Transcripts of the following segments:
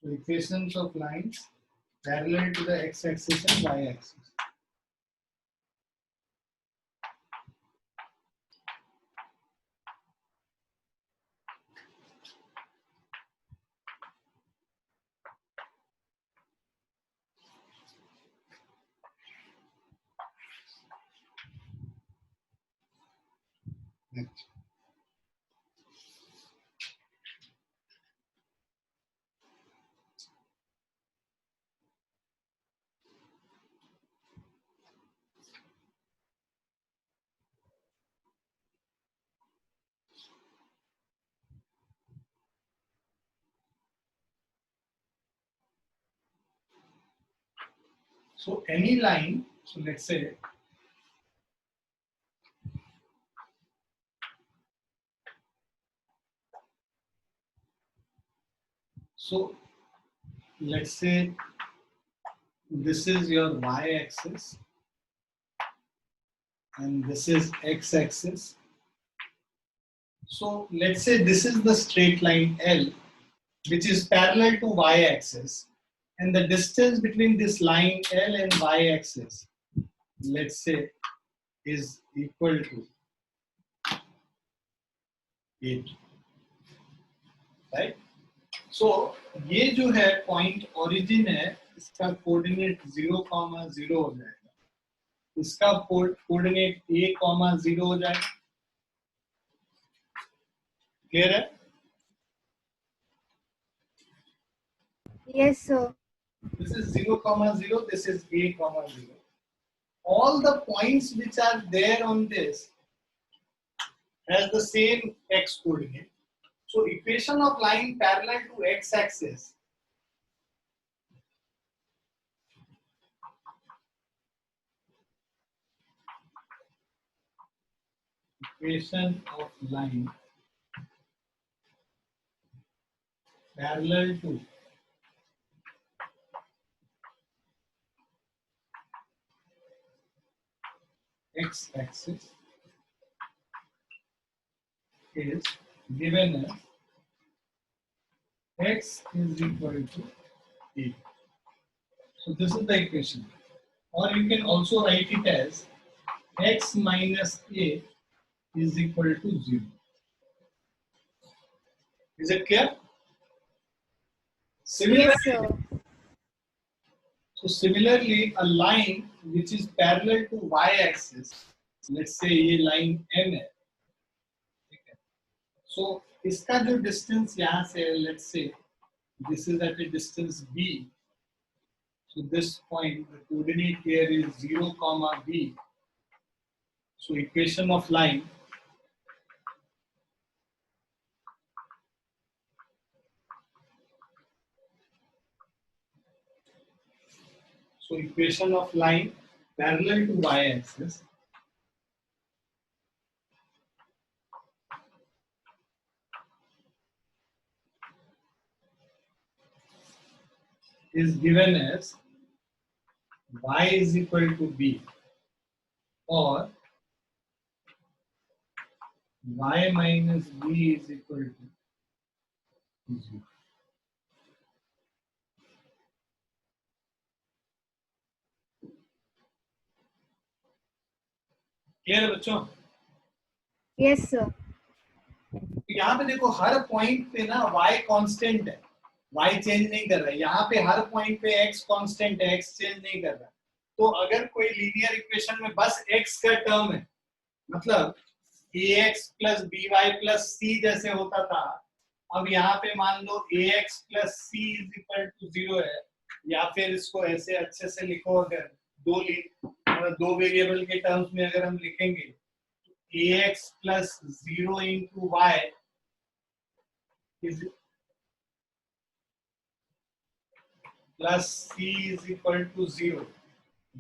So equations of lines parallel to the x-axis and y-axis. Next. So any line, so let's say this is your y-axis and this is x-axis. So let's say this is the straight line L, which is parallel to y-axis, and the distance between this line L and y-axis, let's say, is equal to 8, right? So ये जो है point origin है, इसका coordinate 0, 0 हो जाएगा, इसका coordinate a, 0 हो जाएगा. Clear है? Yes, sir. This is 0, 0. This is a, 0. All the points which are there on this has the same x coordinate. So equation of line parallel to x-axis equation of line parallel to x-axis is given as x is equal to a. So this is the equation. Or you can also write it as x minus a is equal to 0. Is it clear? Similarly, Yes, sir. So similarly, a line which is parallel to y-axis, let's say ये line M है, ठीक है? So इसका जो distance यहाँ से है, let's say this is at a distance b. So this point, the coordinate here is 0, b. So equation of line parallel to y-axis is given as y is equal to b or y minus b is equal to 0. Clear है बच्चों? Yes, sir. यहाँ पे देखो हर point पे ना y constant है, y change नहीं कर रहा है. यहाँ पे हर पॉइंट पे x कांस्टेंट है, x चेंज नहीं कर रहा. तो अगर कोई लीनियर इक्वेशन में बस x का टर्म है, मतलब ax plus by plus c जैसे होता था, अब यहाँ पे मान लो ax plus c is equal to 0 है, या फिर इसको ऐसे अच्छे से लिखो, अगर दो वेरिएबल के टर्म्स में अगर हम लिखेंगे ax plus 0 into y is plus c is equal to 0.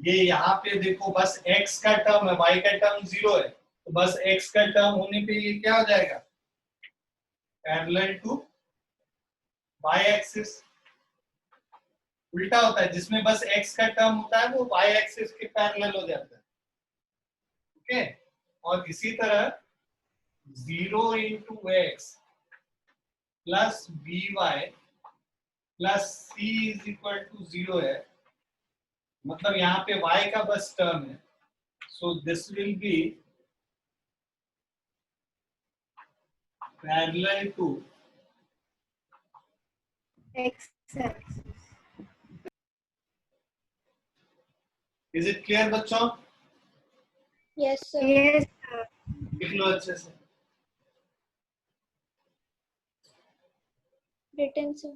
ये यहाँ पे देखो बस x का टर्म है, y का टर्म 0 है, तो बस x का टर्म होने पे ये क्या हो जाएगा? Parallel to y axis. उल्टा होता है, जिसमें बस x का टर्म होता है वो y एक्सिस के पैरेलल हो जाता है. ओके, और इसी तरह 0 into x plus b y plus c is equal to 0 है, मतलब यहाँ पे y का बस टर्म है, so this will be parallel to X axis. Is it clear बच्चों? Yes, sir. Yes, sir. लिख लो अच्छे से। Written, sir.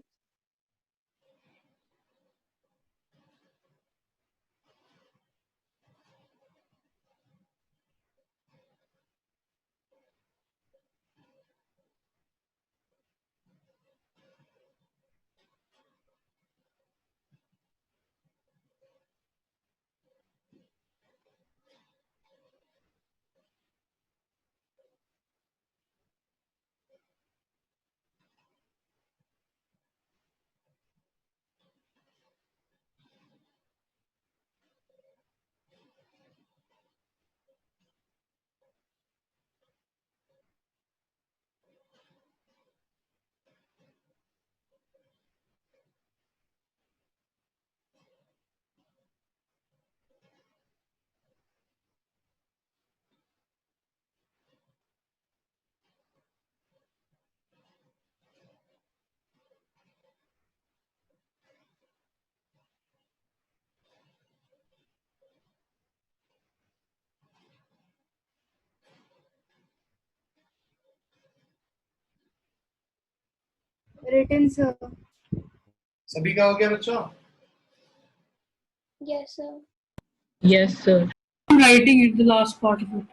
Written, sir. सभी का हो गया बच्चों? Yes, sir. Yes, sir. I'm writing it, the last part of it.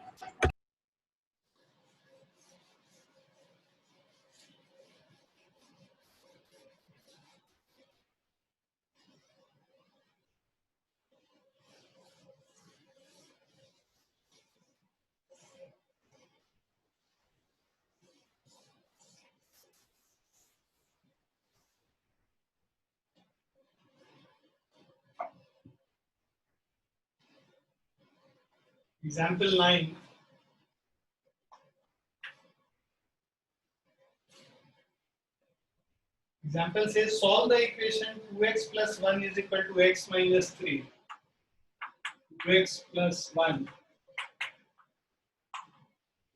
Example 9. Example says solve the equation 2x plus 1 is equal to x minus 3. 2x plus 1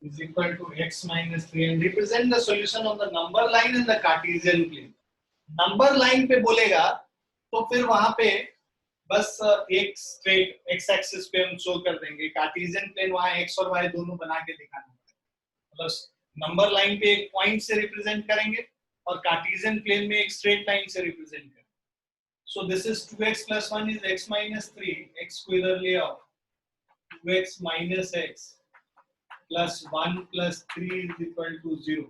is equal to x minus 3 and represent the solution on the number line in the Cartesian plane. Number line पे बोलेगा तो फिर वहां पे बस एक straight x axis पे हम शो कर देंगे, कार्टेशियन प्लेन वहां x और y दोनों बना के दिखाना पड़ेगा। मतलब नंबर लाइन पे एक पॉइंट से रिप्रेजेंट करेंगे और कार्टेशियन प्लेन में एक स्ट्रेट लाइन से रिप्रेजेंट करेंगे। So this is 2x plus 1 is x minus 3, x को इधर ले आओ, 2x minus x plus 1 plus 3 is equal to 0.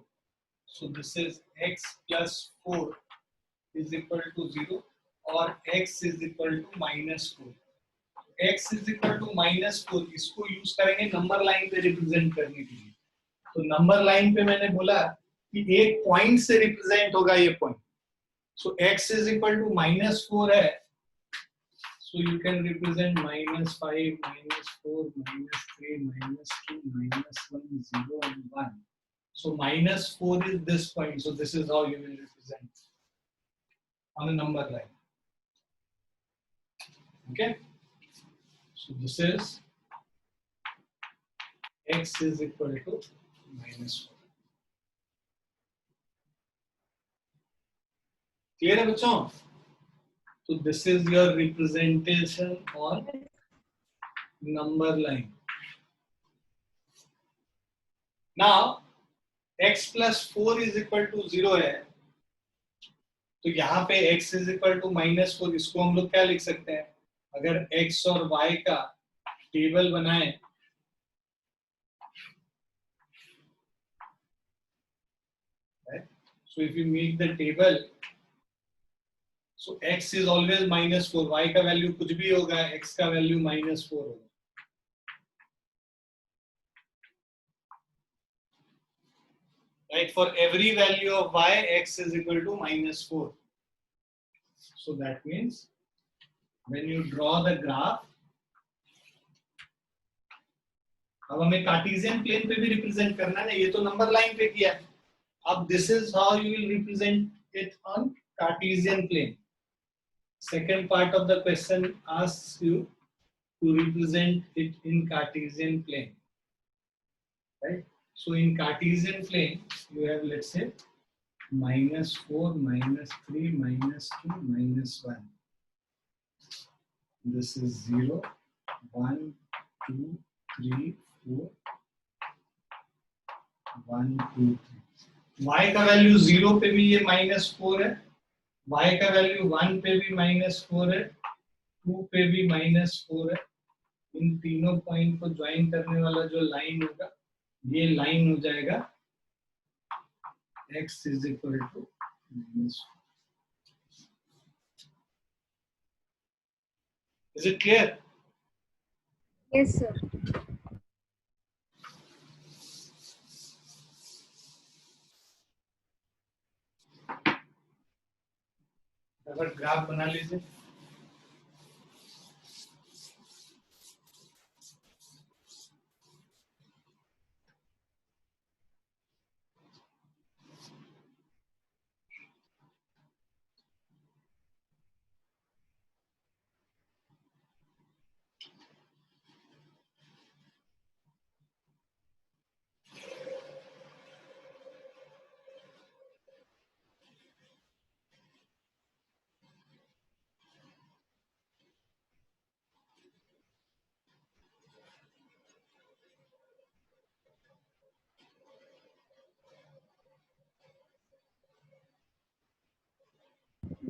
So this is x plus 4 is equal to 0 और x is equal to minus 4. x is equal to minus 4 इसको use करेंगे number line पे represent करने के लिए। तो नंबर लाइन पे मैंने बोला कि एक पॉइंट से रिप्रेजेंट होगा ये point. So x is equal to minus 4 है, so you can represent minus 5, minus 4, minus 3, minus 2, minus 1, 0 and 1. So minus 4 is this point, so this is how you will represent on a number line. Okay, so this is x is equal to minus 4. Clear है बच्चों? So this is your representation on number line. Now x plus 4 is equal to 0 है, तो यहाँ पे x is equal to minus 4, इसको हम लोग क्या लिख सकते हैं? अगर x और y का टेबल बनाए, right? So if you make the table, so x is always minus 4, y का वैल्यू कुछ भी होगा, x का वैल्यू minus 4 होगा। Right, for every value of y, x is equal to minus 4. So that means when you draw the graph, अब हमें Cartesian plane पे भी रिप्रेजेंट करना है ना, ये तो नंबर लाइन पे किया है, अब this is how you will represent it on Cartesian plane. Second part of the question asks you to represent it in Cartesian plane, right? So in Cartesian plane, you have, let's say, -4, -3, -2, -1. This is 0, 1, 2, 3, 4, 1, 2, 3. y का value 0 पे भी ये -4 है, y का value 1 पे भी -4 है, 2 पे भी -4 है. इन तीनों पॉइंट को ज्वाइन करने वाला जो लाइन होगा, ये लाइन हो जाएगा x is equal to -4. Is it clear? Yes, sir. अगर ग्राफ बना लीजिए.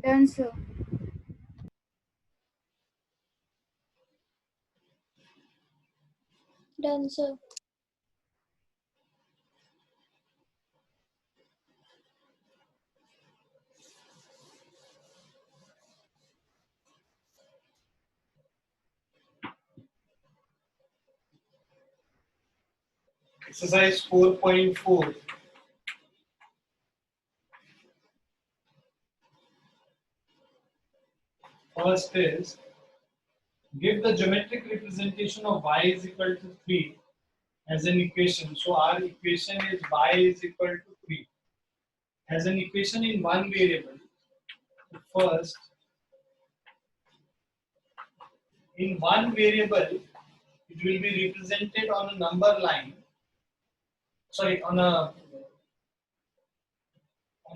Done, sir. Done, sir. Exercise 4.4. First is, give the geometric representation of y is equal to 3 as an equation. So our equation is y is equal to 3 as an equation in one variable. First, in one variable, it will be represented on a number line. Sorry, on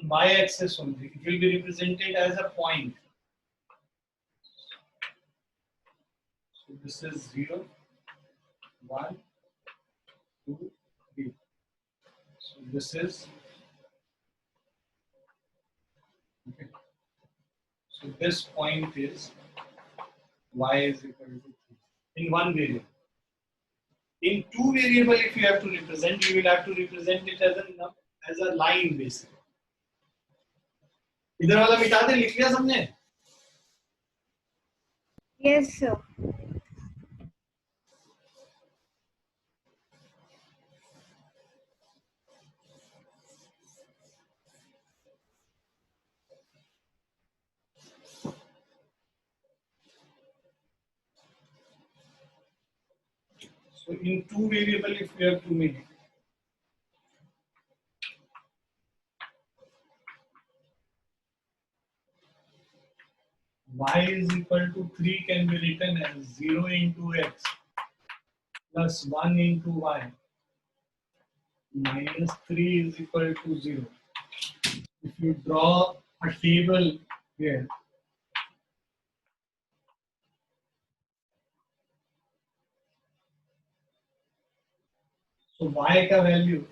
y-axis only. It will be represented as a point. So this is 0, 1, 2, 3. So this is, okay. So this point is y is equal to 3 in one variable. In two variable, if you have to represent, you will have to represent it as a line basically. इधर वाला मिटा दे, लिख लिया सबने? Yes, sir. So in two variable, if you have to make it, y is equal to 3 can be written as 0 into x plus 1 into y minus 3 is equal to 0. If you draw a table here, so y का value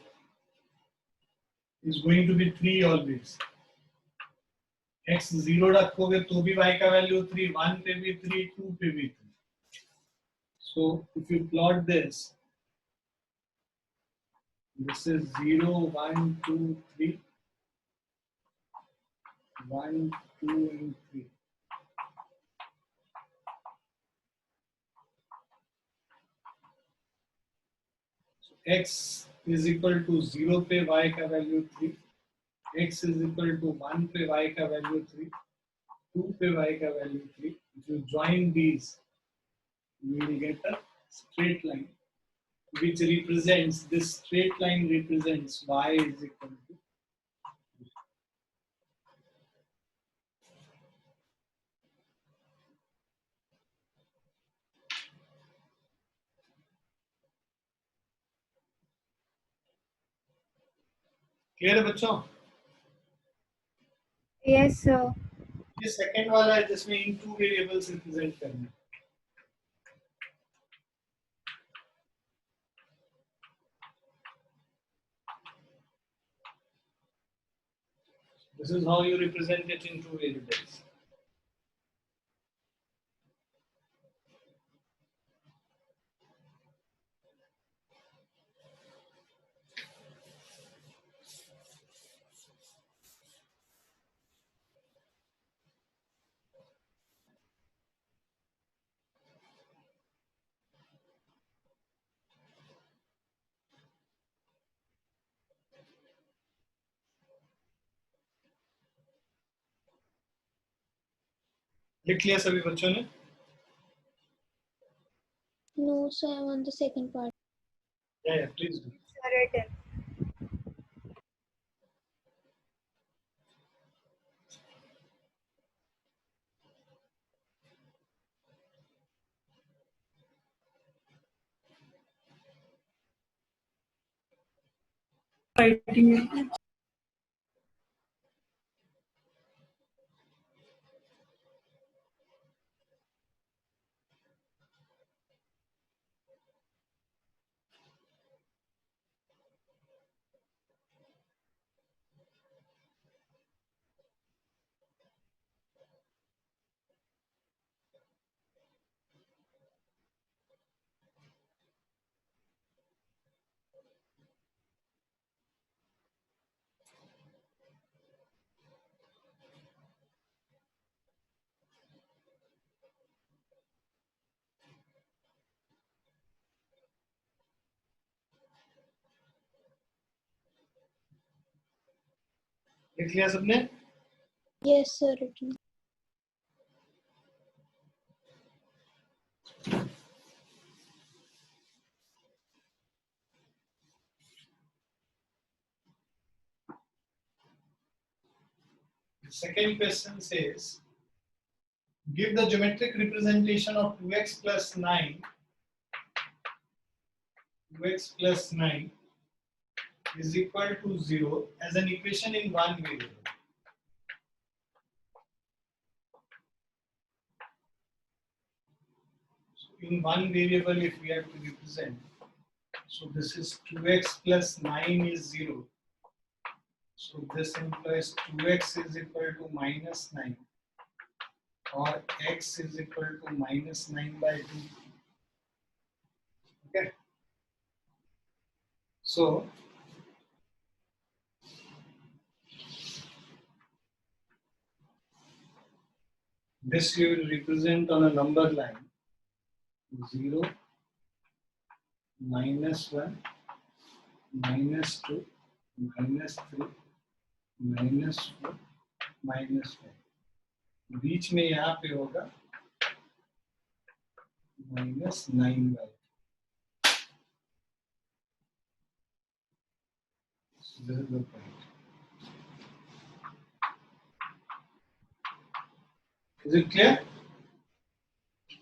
is going to be 3 always. x 0 रखोगे तो भी y का value 3, 1 पे भी 3, 2 पे भी 3. So if you plot this, this is 0, 1, 2, 3, 1, 2 and 3. So x is equal to 0 पे y का value 3, x is equal to 1 पे y का value 3, 2 पे y का value 3. If you join these, you will get a straight line which represents, this straight line represents y is equal to clear है बच्चों? Yes, sir. ये second वाला है जिसमें इन टू वेरिएबल्स रिप्रेजेंट करना है. This is how you represent it in two variables. लिख लिया सभी बच्चों ने? No, sir, I'm on the second part. Yeah, please do. Sir, written. Writing it. लिख लिया सबने? Yes, sir, written. The second question says, give the geometric representation of 2x plus 9 is equal to 0 as an equation in one variable. So in one variable, if we have to represent, so this is 2x plus 9 is 0. So this implies 2x is equal to minus 9 or x is equal to minus 9 by 2. Okay. So this you will represent on a number line 0, minus 1, minus 2, minus 3, minus 4, minus 5. बीच में यहाँ पे होगा minus 9 by 2. So this is the point. Is it clear?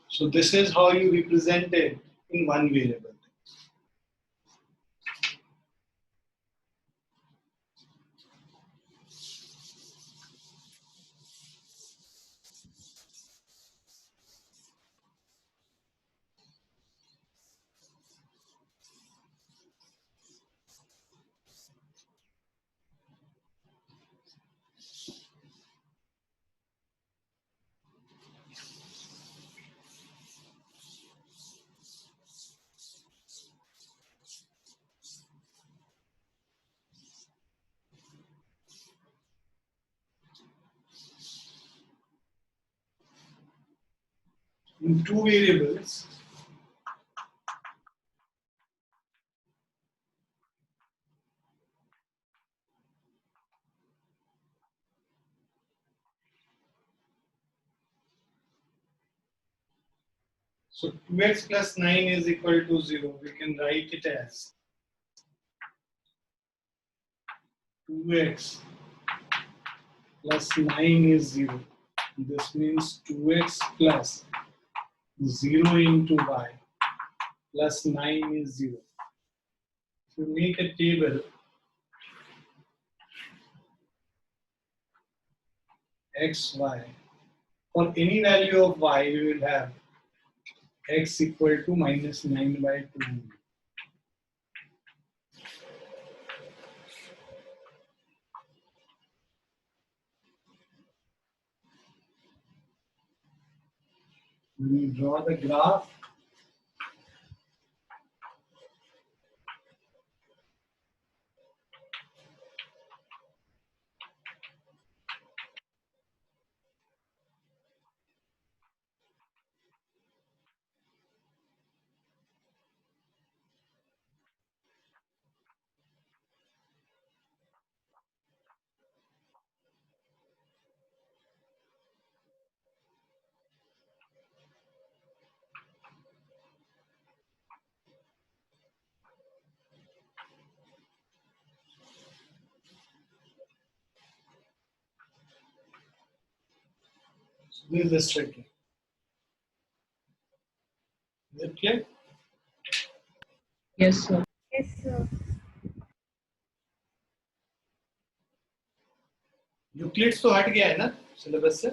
So this is how you represent it in one variable. In two variables, so 2x plus 9 is equal to 0. We can write it as 2x plus 9 is 0. This means 2x plus 0 into y plus 9 is 0. If you make a table, x, y. For any value of y, we will have x equal to minus 9 by 2. We draw the graph. So this is the straight line. Is it clear? Yes, sir. Yes, sir. Euclid's तो हट गया है ना syllabus से?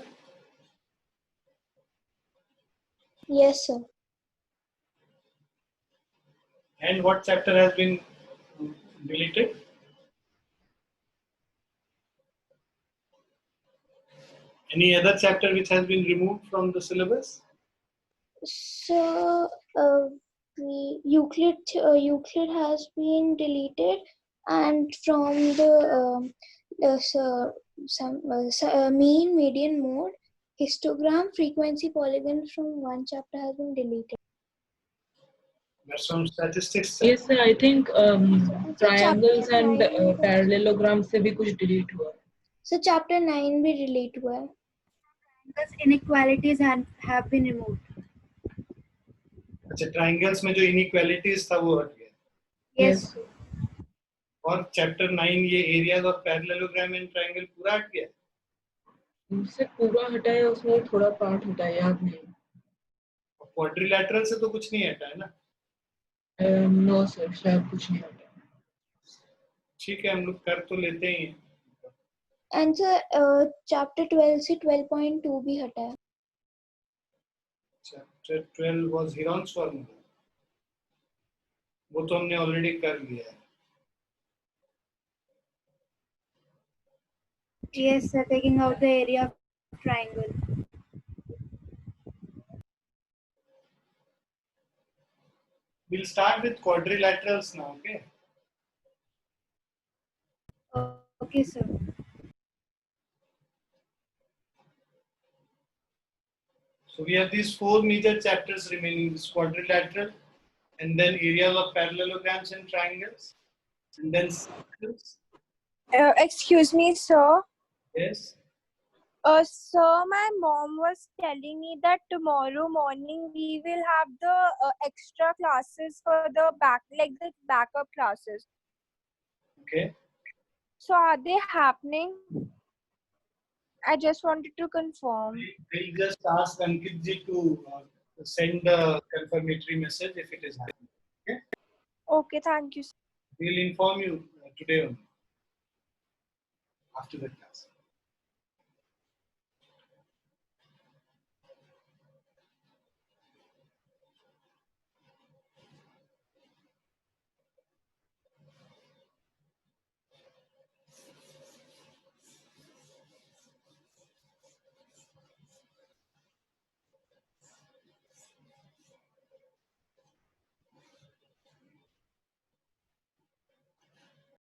Yes, sir. And what chapter has been deleted? Any other chapter which has been removed from the syllabus? So, Euclid has been deleted, and from the mean, median, mode, histogram, frequency, polygon from one chapter has been deleted. That's from statistics. Yes, sir. I think triangles chapter and 9 parallelograms से भी कुछ delete हुआ. So chapter 9 भी delete हुआ है. Thus inequalities have been removed. अच्छा, triangles में जो इनइक्वालिटीज था वो हट गया. Yes. Yes. और चैप्टर 9 ये areas of parallelogram and triangle पूरा हट गया. उससे पूरा हटाया, उसमें थोड़ा पार्ट हटा, याद नहीं. क्वाड्रिलैटरल से तो कुछ नहीं हटा है ना? नो सर, शायद कुछ नहीं हटा. ठीक है, हम लोग कर तो लेते ही हैं. And chapter 12 से 12.2 भी हटा है. Chapter 12 was Heron's formula. वो तो हमने ऑलरेडी कर लिया है. Yes, sir. Taking out the area of triangle. We'll start with quadrilaterals now, okay? Okay, sir. So we have these 4 major chapters remaining: this quadrilateral, and then areas of parallelograms and triangles, and then circles. Excuse me, sir. Yes. Sir, my mom was telling me that tomorrow morning we will have the extra classes for the backup classes. Okay. So are they happening? I just wanted to confirm. We'll just ask Ankit ji to send a confirmatory message if it is happening. Okay. Okay, thank you, sir. We'll inform you today only after the class.